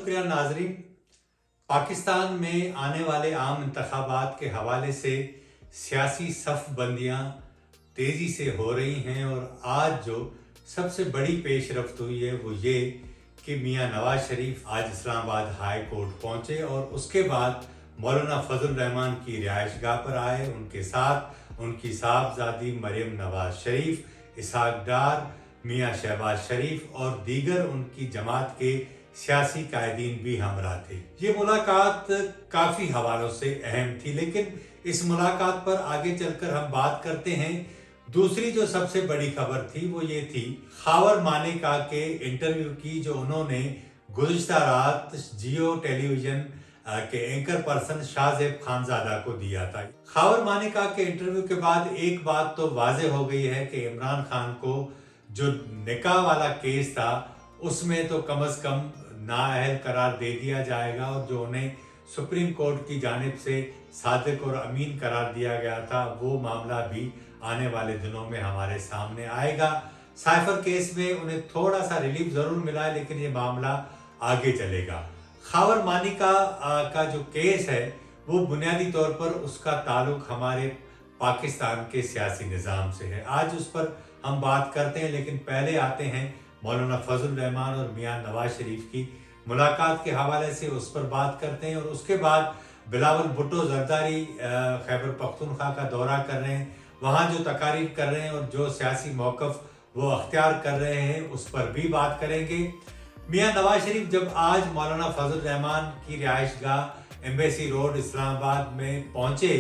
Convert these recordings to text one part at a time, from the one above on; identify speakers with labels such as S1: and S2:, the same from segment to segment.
S1: शुक्रिया नाजरीन। पाकिस्तान में आने वाले आम इंतखाबात के हवाले से सियासी सफ बंदियाँ तेज़ी से हो रही हैं और आज जो सबसे बड़ी पेशरफ्त हुई है वो ये कि मियाँ नवाज शरीफ आज इस्लामाबाद हाई कोर्ट पहुँचे और उसके बाद मौलाना फजल रहमान की रिहाइशगाह पर आए। उनके साथ उनकी साहबजादी मरियम नवाज शरीफ, इसहाक डार, मियाँ शहबाज शरीफ और दीगर उनकी जमात के सियासी कायदीन भी हमरा थे। ये मुलाकात काफ़ी हवालों से अहम थी, लेकिन इस मुलाकात पर आगे चलकर हम बात करते हैं। दूसरी जो सबसे बड़ी खबर थी वो ये थी खावर मानेका के इंटरव्यू की, जो उन्होंने गुज़िश्ता रात जियो टेलीविजन के एंकर पर्सन शाहजेब खानजादा को दिया था। खावर मानेका के इंटरव्यू के बाद एक बात तो वाज़ेह हो गई है कि इमरान खान को जो निकाह वाला केस था उसमें तो कम से कम नाअहल करार दे दिया जाएगा और जो उन्हें सुप्रीम कोर्ट की जानिब से सादिक और अमीन करार दिया गया था वो मामला भी आने वाले दिनों में हमारे सामने आएगा। साइफर केस में उन्हें थोड़ा सा रिलीफ ज़रूर मिला है, लेकिन ये मामला आगे चलेगा। खावर मानिका का जो केस है वो बुनियादी तौर पर उसका ताल्लुक हमारे पाकिस्तान के सियासी निज़ाम से है। आज उस पर हम बात करते हैं, लेकिन पहले आते हैं मौलाना फजल रहमान और मियाँ नवाज शरीफ की मुलाकात के हवाले से, उस पर बात करते हैं और उसके बाद बिलावल भुट्टो जरदारी खैबर पख्तूनख्वा का दौरा कर रहे हैं, वहाँ जो तकारीर कर रहे हैं और जो सियासी मौक़िफ़ वो अख्तियार कर रहे हैं उस पर भी बात करेंगे। मियाँ नवाज शरीफ जब आज मौलाना फजल रहमान की रिहाइशगाह एम्बेसी रोड इस्लामाबाद में पहुँचे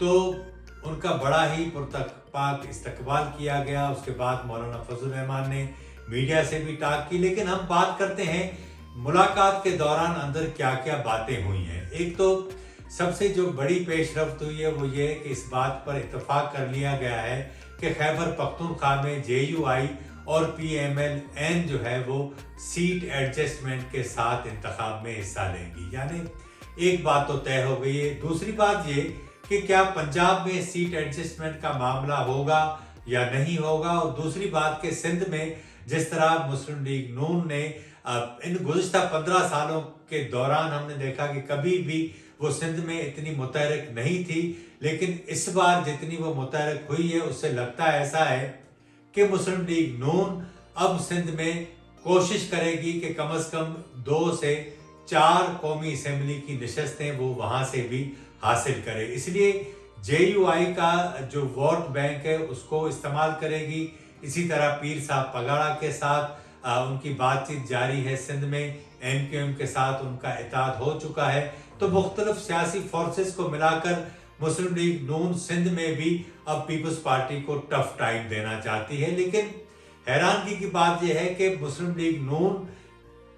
S1: तो उनका बड़ा ही पुरतपाक इस्तकबाल किया गया। उसके बाद मौलाना फजल रहमान ने मीडिया से भी टाक की, लेकिन हम बात करते हैं मुलाकात के दौरान अंदर क्या क्या बातें हुई हैं। एक तो सबसे जो बड़ी पेशरफ्त हुई है वो ये है कि इस बात पर इत्तफाक कर लिया गया है कि खैबर पख्तूनख्वा में JUI और PMLN जो है वो सीट एडजस्टमेंट के साथ इंतखाब में हिस्सा लेंगी, यानी एक बात तो तय हो गई है। दूसरी बात ये कि क्या पंजाब में सीट एडजस्टमेंट का मामला होगा या नहीं होगा, और दूसरी बात कि सिंध में जिस तरह मुस्लिम लीग नून ने इन गुज़िश्ता 15 सालों के दौरान हमने देखा कि कभी भी वो सिंध में इतनी मुतहरिक नहीं थी, लेकिन इस बार जितनी वो मुतहरिक हुई है उससे लगता ऐसा है कि मुस्लिम लीग नून अब सिंध में कोशिश करेगी कि कम से कम 2 से 4 कौमी असम्बली की नशस्तें वो वहाँ से भी हासिल करे। इसलिए JUI का जो वोट बैंक है उसको इस्तेमाल करेगी। इसी तरह पीर साहब पगाड़ा के साथ उनकी बातचीत जारी है। सिंध में MQM के साथ उनका इत्तेहाद हो चुका है। तो मुख्तलिफ सियासी फोर्सेस को मिलाकर मुस्लिम लीग नून सिंध में भी अब पीपल्स पार्टी को टफ टाइम देना चाहती है। लेकिन हैरानगी की बात यह है कि मुस्लिम लीग नून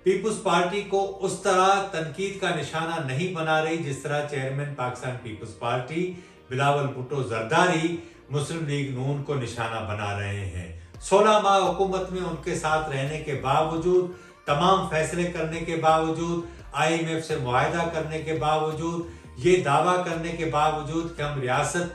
S1: पीपल्स पार्टी को उस तरह तनकीद का निशाना नहीं बना रही जिस तरह चेयरमैन पाकिस्तान पीपल्स पार्टी बिलावल भुट्टो जरदारी मुस्लिम लीग नून को निशाना बना रहे हैं। 16 माह हुकूमत में उनके साथ रहने के बावजूद, तमाम फैसले करने के बावजूद, IMF से मुआहदा करने के बावजूद, ये दावा करने के बावजूद कि हम रियासत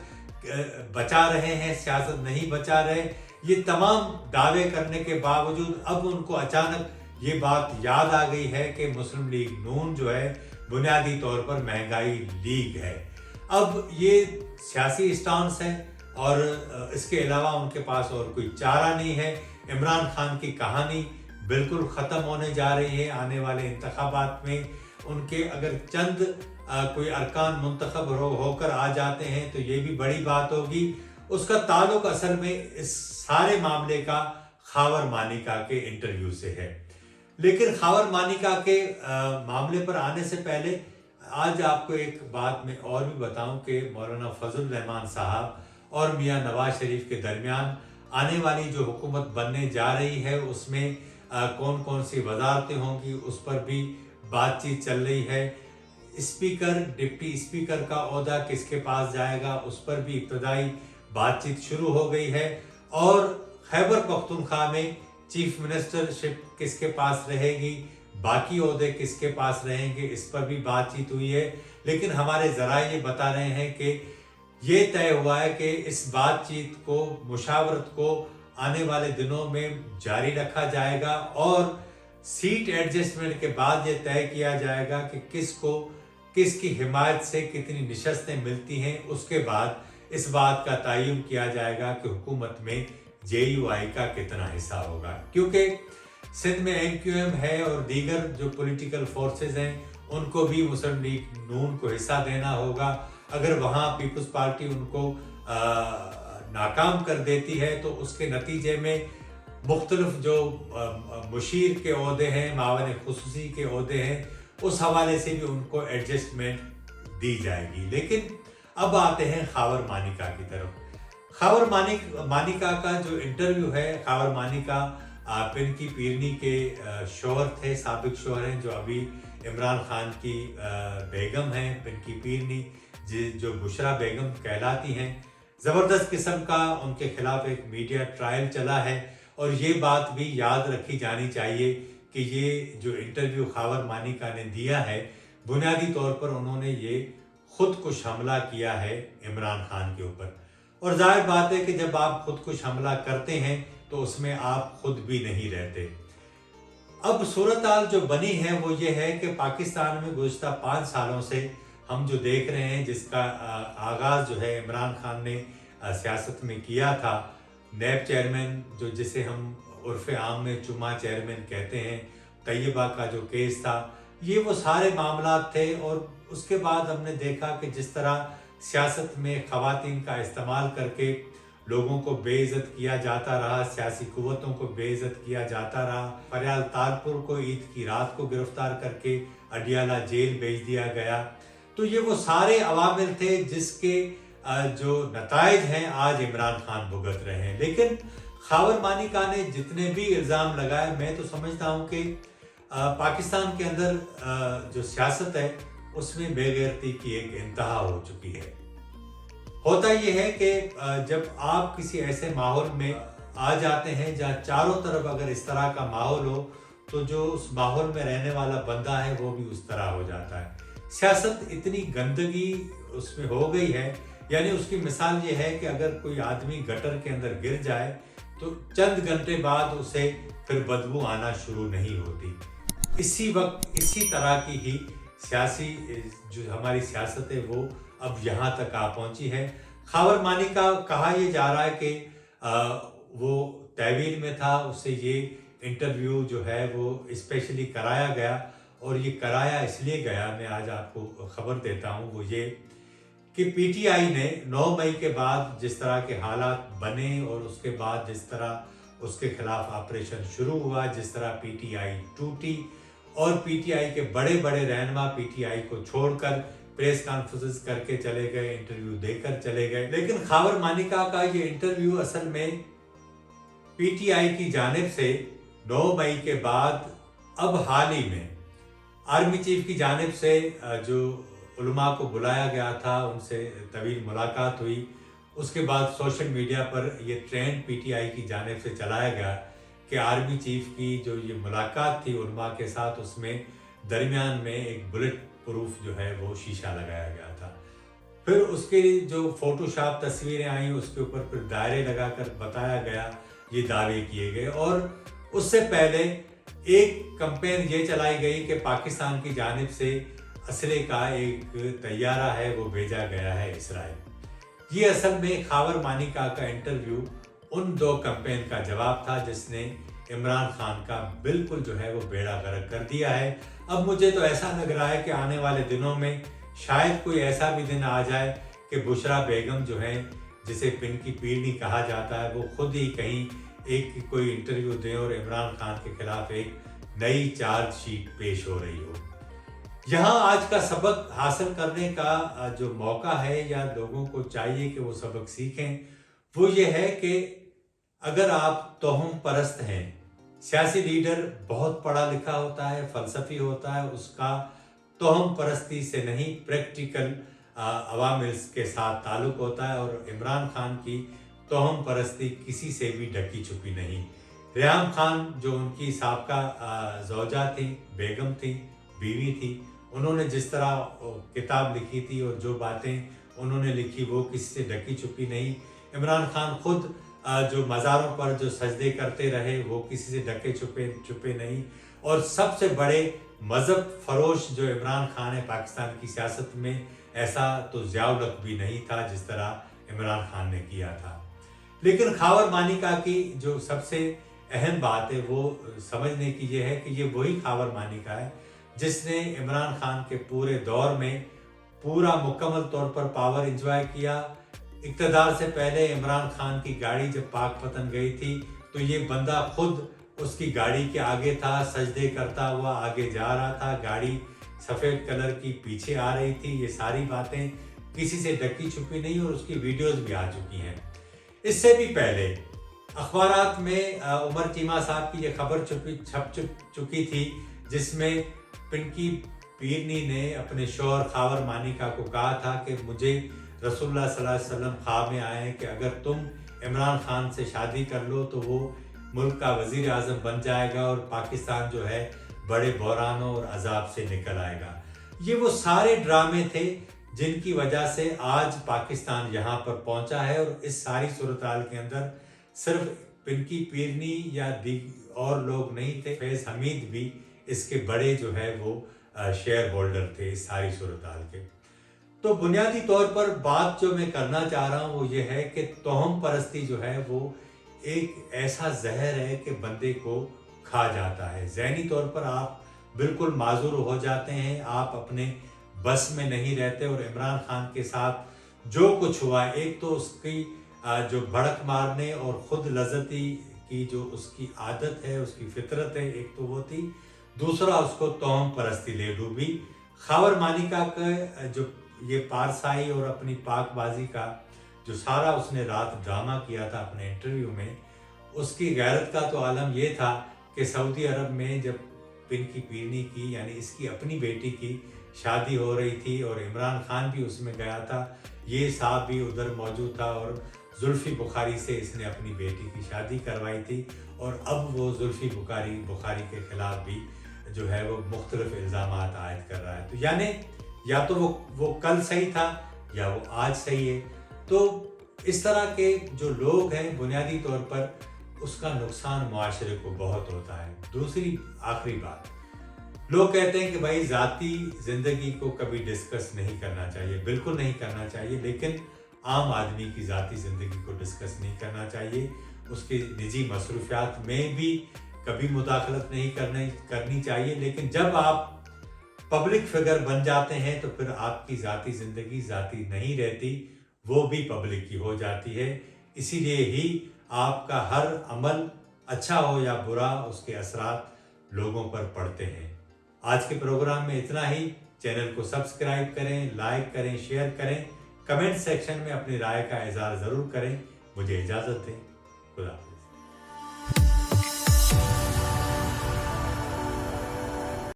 S1: बचा रहे हैं, सियासत नहीं बचा रहे, ये तमाम दावे करने के बावजूद अब उनको अचानक ये बात याद आ गई है कि मुस्लिम लीग नून जो है बुनियादी तौर पर महंगाई लीग है। अब ये सियासी स्टांस है और इसके अलावा उनके पास और कोई चारा नहीं है। इमरान खान की कहानी बिल्कुल ख़त्म होने जा रही है। आने वाले इंतखाबात में उनके अगर चंद कोई अरकान मुंतखब होकर आ जाते हैं तो ये भी बड़ी बात होगी। उसका ताल्लुक असल में इस सारे मामले का खावर मानिका के इंटरव्यू से है। लेकिन खावर मानिका के मामले पर आने से पहले आज आपको एक बात मैं और भी बताऊं कि मौलाना फजल रहमान साहब और मियाँ नवाज शरीफ के दरमियान आने वाली जो हुकूमत बनने जा रही है उसमें कौन कौन सी वजारतें होंगी उस पर भी बातचीत चल रही है। स्पीकर, डिप्टी स्पीकर का ओहदा किसके पास जाएगा उस पर भी इब्तदाई बातचीत शुरू हो गई है। और खैबर पख्तूनख्वा में चीफ मिनिस्टरशिप किसके पास रहेगी, बाकी ओहदे किसके पास रहेंगे, इस पर भी बातचीत हुई है। लेकिन हमारे ज़राए ये बता रहे हैं कि ये तय हुआ है कि इस बातचीत को, मुशावरत को आने वाले दिनों में जारी रखा जाएगा और सीट एडजस्टमेंट के बाद ये तय किया जाएगा कि किसको किसकी हिमायत से कितनी निशस्तें मिलती हैं। उसके बाद इस बात का तयन किया जाएगा कि हुकूमत में JUI का कितना हिस्सा होगा, क्योंकि सिंध में MQM है और दीगर जो पॉलिटिकल फोर्सेस हैं उनको भी मुस्लिम लीग नून को हिस्सा देना होगा। अगर वहाँ पीपल्स पार्टी उनको नाकाम कर देती है तो उसके नतीजे में मुख्तलिफ जो मुशीर के ओहदे हैं, मावन खुसूसी के ओहदे हैं, उस हवाले से भी उनको एडजस्टमेंट दी जाएगी। लेकिन अब आते हैं खावर मानिका की तरफ। खावर मानिका का जो इंटरव्यू है, खावर मानिका पिनकी पीरनी के शौहर थे, साबिक शौहर हैं, जो अभी इमरान खान की बेगम हैं, पिनकी पीरनी जो बुशरा बेगम कहलाती हैं। ज़बरदस्त किस्म का उनके खिलाफ एक मीडिया ट्रायल चला है और ये बात भी याद रखी जानी चाहिए कि ये जो इंटरव्यू खावर मानिका ने दिया है, बुनियादी तौर पर उन्होंने ये खुदकुश हमला किया है इमरान खान के ऊपर। और जाहिर बात है कि जब आप खुदकुश हमला करते हैं तो उसमें आप खुद भी नहीं रहते। अब सूरत हाल जो बनी है वो ये है कि पाकिस्तान में गुज़श्ता 5 सालों से हम जो देख रहे हैं, जिसका आगाज़ जो है इमरान खान ने सियासत में किया था। नैब चेयरमैन जो जिसे हम उर्फ़ आम में चुमा चेयरमैन कहते हैं, तैयबा का जो केस था, ये वो सारे मामला थे। और उसके बाद हमने देखा कि जिस तरह सियासत में ख़वातीन का इस्तेमाल करके लोगों को बेइज्जत किया जाता रहा, सियासी कुव्वतों को बेइज्जत किया जाता रहा। फरियाल तारपुर को ईद की रात को गिरफ्तार करके अडियाला जेल भेज दिया गया। तो ये वो सारे अवामिल थे जिसके जो नताइज हैं आज इमरान खान भुगत रहे हैं। लेकिन खावर मानिका ने जितने भी इल्ज़ाम लगाए, मैं तो समझता हूँ कि पाकिस्तान के अंदर जो सियासत है उसमें बेगैरती की एक इंतहा हो चुकी है। होता यह है कि जब आप किसी ऐसे माहौल में आ जाते हैं जहाँ चारों तरफ अगर इस तरह का माहौल हो तो जो उस माहौल में रहने वाला बंदा है वो भी उस तरह हो जाता है। सियासत इतनी गंदगी उसमें हो गई है, यानी उसकी मिसाल ये है कि अगर कोई आदमी गटर के अंदर गिर जाए तो चंद घंटे बाद उसे फिर बदबू आना शुरू नहीं होती। इसी वक्त इसी तरह की ही सियासी जो हमारी सियासत है वो अब यहाँ तक आ पहुँची है। खावर मानिका कहा यह जा रहा है कि वो तहवील में था, उससे ये इंटरव्यू जो है वो स्पेशली कराया गया। और ये कराया इसलिए गया, मैं आज आपको खबर देता हूँ, वो ये कि PTI ने 9 मई के बाद जिस तरह के हालात बने और उसके बाद जिस तरह उसके खिलाफ ऑपरेशन शुरू हुआ, जिस तरह PTI टूटी और PTI के बड़े बड़े रहनुमा PTI को छोड़कर प्रेस कॉन्फ्रेंस करके चले गए, इंटरव्यू देकर चले गए। लेकिन खावर मानिका का ये इंटरव्यू असल में PTI की जानिब से 9 मई के बाद अब हाल ही में आर्मी चीफ की जानिब से जो उलमा को बुलाया गया था, उनसे तवील मुलाकात हुई। उसके बाद सोशल मीडिया पर ये ट्रेंड PTI की जानिब से चलाया गया कि आर्मी चीफ की जो ये मुलाकात थी उलमा के साथ, उसमें दरमियान में एक बुलेट प्रूफ जो है वो शीशा लगाया गया था। फिर उसके जो फोटोशॉप तस्वीरें आई उसके ऊपर फिर दायरे लगाकर बताया गया, ये दावे किए गए। और उससे पहले एक कैंपेन ये चलाई गई कि पाकिस्तान की जानिब से असले का एक तैयारा है वो भेजा गया है इसराइल। ये असल में खावर मानिका का इंटरव्यू उन 2 कैंपेन का जवाब था जिसने इमरान खान का बिल्कुल जो है वो बेड़ा गर्क कर दिया है। अब मुझे तो ऐसा लग रहा है कि आने वाले दिनों में शायद कोई ऐसा भी दिन आ जाए कि बुशरा बेगम जो है, जिसे पिनकी पीरनी कहा जाता है, वो खुद ही कहीं एक कोई इंटरव्यू दें और इमरान खान के खिलाफ एक नई चार्जशीट पेश हो रही हो। यहाँ आज का सबक हासिल करने का जो मौका है या लोगों को चाहिए कि वो सबक सीखें, वो ये है कि अगर आप तोहम परस्त हैं, सियासी लीडर बहुत पढ़ा लिखा होता है, फलसफी होता है, उसका तोहम परस्ती से नहीं प्रैक्टिकल अवामिल के साथ ताल्लुक होता है। और इमरान खान की तोहम परस्ती किसी से भी ढकी छुपी नहीं। रियाम खान जो उनकी साबका ज़ौजा थी, बेगम थी, बीवी थी, उन्होंने जिस तरह किताब लिखी थी और जो बातें उन्होंने लिखी वो किसी से ढकी छुपी नहीं। इमरान खान खुद जो मज़ारों पर जो सजदे करते रहे वो किसी से ढके छुपे छुपे नहीं। और सबसे बड़े मज़हब फरोश जो इमरान खान है पाकिस्तान की सियासत में, ऐसा तो ज़िया-उल-हक भी नहीं था जिस तरह इमरान खान ने किया था। लेकिन खावर मानिका की जो सबसे अहम बात है वो समझने की ये है कि ये वही खावर मानिका है जिसने इमरान खान के पूरे दौर में पूरा मुकम्मल तौर पर पावर इंजॉय किया। इक़्तिदार से पहले इमरान खान की गाड़ी जब पाक पतन गई थी तो ये बंदा खुद उसकी गाड़ी के आगे था, सजदे करता हुआ आगे जा रहा था, गाड़ी सफ़ेद कलर की पीछे आ रही थी। ये सारी बातें किसी से ढकी छुपी नहीं और उसकी वीडियोस भी आ चुकी हैं। इससे भी पहले अखबारात में उमर चीमा साहब की ये खबर छप चुकी थी जिसमें पिंकी पीरनी ने अपने शौहर खावर मानिका को कहा था कि मुझे रसूलुल्लाह सल्लल्लाहु अलैहि वसल्लम ख्वाब में आए कि अगर तुम इमरान खान से शादी कर लो तो वो मुल्क का वज़ीर आज़म बन जाएगा और पाकिस्तान जो है बड़े बहरानों और अजाब से निकल आएगा। ये वो सारे ड्रामे थे जिनकी वजह से आज पाकिस्तान यहाँ पर पहुँचा है। और इस सारी सूरत-हाल के अंदर सिर्फ पिंकी पीरनी या और लोग नहीं थे, फैज़ हमीद भी इसके बड़े जो है वो शेयर होल्डर थे इस सारी सूरत-हाल के। तो बुनियादी तौर पर बात जो मैं करना चाह रहा हूँ वो ये है कि तोहम परस्ती जो है वो एक ऐसा जहर है कि बंदे को खा जाता है। ज़हनी तौर पर आप बिल्कुल माजूर हो जाते हैं, आप अपने बस में नहीं रहते। और इमरान खान के साथ जो कुछ हुआ, एक तो उसकी जो भड़क मारने और ख़ुद लज़्ज़ती की जो उसकी आदत है, उसकी फितरत है, एक तो वो थी। दूसरा उसको तोहम परस्ती ले डूबी। खावर मानिका का जो ये पारसाई और अपनी पाकबाजी का जो सारा उसने रात ड्रामा किया था अपने इंटरव्यू में, उसकी गैरत का तो आलम ये था कि सऊदी अरब में जब पिंकी पीरनी की यानी इसकी अपनी बेटी की शादी हो रही थी और इमरान खान भी उसमें गया था, ये साहब भी उधर मौजूद था और जुल्फ़ी बुखारी से इसने अपनी बेटी की शादी करवाई थी। और अब वो जुल्फ़ी बुखारी के ख़िलाफ़ भी जो है वो मुख्तलिफ इल्ज़ामात आयद कर रहा है। तो यानी या तो वो कल सही था या वो आज सही है। तो इस तरह के जो लोग हैं बुनियादी तौर पर उसका नुकसान मुआशरे को बहुत होता है। दूसरी आखिरी बात, लोग कहते हैं कि भाई ज़ाती ज़िंदगी को कभी डिस्कस नहीं करना चाहिए। बिल्कुल नहीं करना चाहिए, लेकिन आम आदमी की ज़ाती ज़िंदगी को डिस्कस नहीं करना चाहिए। उसकी निजी मसरूफियात में भी कभी मुदाखलत नहीं करनी चाहिए। लेकिन जब आप पब्लिक फिगर बन जाते हैं तो फिर आपकी ज़ाती ज़िंदगी ज़ाती नहीं रहती, वो भी पब्लिक की हो जाती है। इसीलिए ही आपका हर अमल अच्छा हो या बुरा, उसके असरात लोगों पर पड़ते हैं। आज के प्रोग्राम में इतना ही। चैनल को सब्सक्राइब करें, लाइक करें, शेयर करें, कमेंट सेक्शन में अपनी राय का इज़हार ज़रूर करें। मुझे इजाज़त दें। खुदा हाफ़िज़।